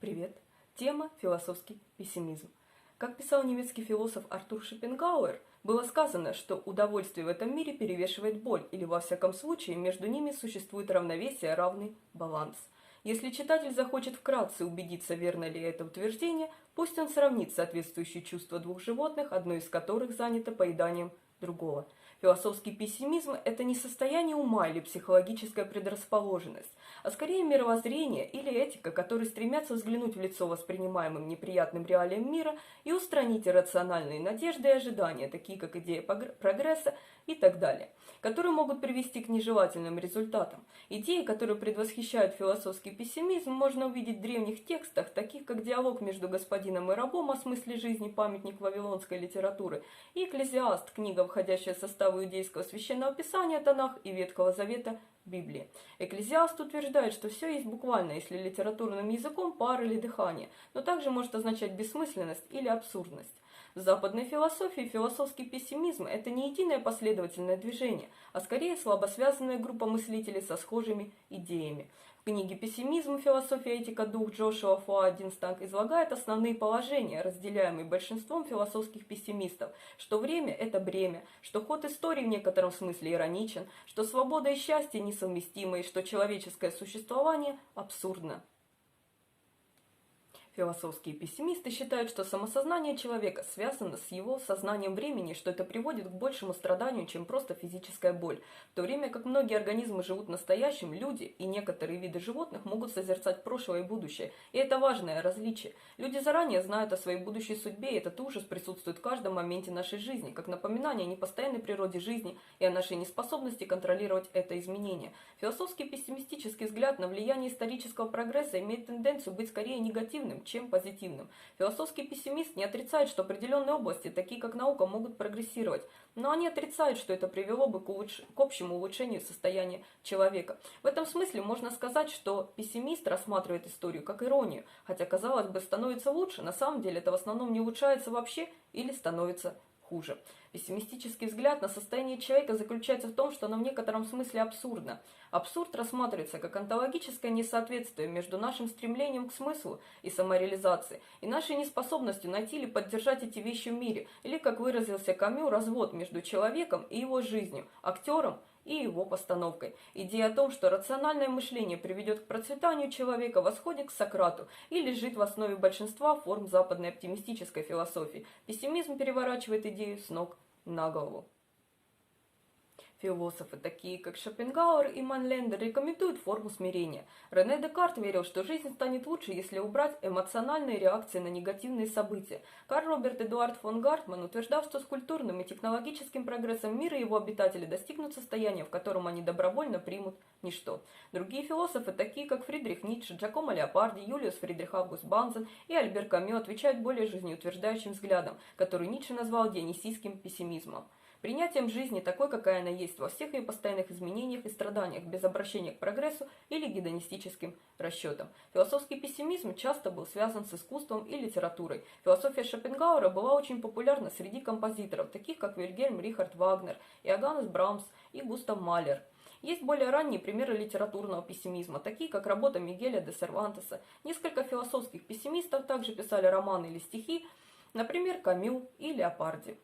Привет! Тема – философский пессимизм. Как писал немецкий философ Артур Шопенгауэр, было сказано, что удовольствие в этом мире перевешивает боль, или во всяком случае между ними существует равновесие, равный баланс. Если читатель захочет вкратце убедиться, верно ли это утверждение, пусть он сравнит соответствующие чувства двух животных, одно из которых занято поеданием другого. Философский пессимизм – это не состояние ума или психологическая предрасположенность, а скорее мировоззрение или этика, которые стремятся взглянуть в лицо воспринимаемым неприятным реалиям мира и устранить иррациональные надежды и ожидания, такие как идея прогресса и так далее, которые могут привести к нежелательным результатам. Идеи, которые предвосхищают философский пессимизм, можно увидеть в древних текстах, таких как диалог между господином и рабом о смысле жизни, памятник вавилонской литературы, и Экклезиаст, книга, входящая в состав иудейского священного писания Танах и Ветхого Завета Библии. Экклезиаст утверждает, что все есть буквально, если литературным языком пар или дыхание, но также может означать бессмысленность или абсурдность. В западной философии философский пессимизм – это не единое последовательное движение, а скорее слабосвязанная группа мыслителей со схожими идеями. В книге «Пессимизм. Философия, этика, дух» Джошуа Фуа-Динстанг излагает основные положения, разделяемые большинством философских пессимистов, что время – это бремя, что ход истории в некотором смысле ироничен, что свобода и счастье несовместимы, и что человеческое существование абсурдно. Философские пессимисты считают, что самосознание человека связано с его сознанием времени, что это приводит к большему страданию, чем просто физическая боль. В то время как многие организмы живут настоящим, люди и некоторые виды животных могут созерцать прошлое и будущее. И это важное различие. Люди заранее знают о своей будущей судьбе, и этот ужас присутствует в каждом моменте нашей жизни, как напоминание о непостоянной природе жизни и о нашей неспособности контролировать это изменение. Философский пессимистический взгляд на влияние исторического прогресса имеет тенденцию быть скорее негативным, чем позитивным. Философский пессимист не отрицает, что определенные области, такие как наука, могут прогрессировать, но они отрицают, что это привело бы к общему улучшению состояния человека. В этом смысле можно сказать, что пессимист рассматривает историю как иронию, хотя, казалось бы, становится лучше, на самом деле это в основном не улучшается вообще или становится хуже. Пессимистический взгляд на состояние человека заключается в том, что оно в некотором смысле абсурдно. Абсурд рассматривается как онтологическое несоответствие между нашим стремлением к смыслу и самореализации, и нашей неспособностью найти или поддержать эти вещи в мире, или, как выразился Камю, развод между человеком и его жизнью, актером и его постановкой. Идея о том, что рациональное мышление приведет к процветанию человека, восходит к Сократу и лежит в основе большинства форм западной оптимистической философии. Пессимизм переворачивает идею с ног на голову. Философы, такие как Шопенгауэр и Манлендер, рекомендуют форму смирения. Рене Декарт верил, что жизнь станет лучше, если убрать эмоциональные реакции на негативные события. Карл Роберт Эдуард фон Гартман утверждал, что с культурным и технологическим прогрессом мира его обитатели достигнут состояния, в котором они добровольно примут ничто. Другие философы, такие как Фридрих Ницше, Джакомо Леопарди, Юлиус Фридрих Август Банзен и Альбер Камю, отвечают более жизнеутверждающим взглядом, который Ницше назвал дионисийским пессимизмом. Принятием жизни такой, какая она есть, во всех ее постоянных изменениях и страданиях, без обращения к прогрессу или гедонистическим расчетам. Философский пессимизм часто был связан с искусством и литературой. Философия Шопенгауэра была очень популярна среди композиторов, таких как Вильгельм Рихард Вагнер, Иоганнес Брамс и Густав Малер. Есть более ранние примеры литературного пессимизма, такие как работа Мигеля де Сервантеса. Несколько философских пессимистов также писали романы или стихи, например, Камю и Леопарди.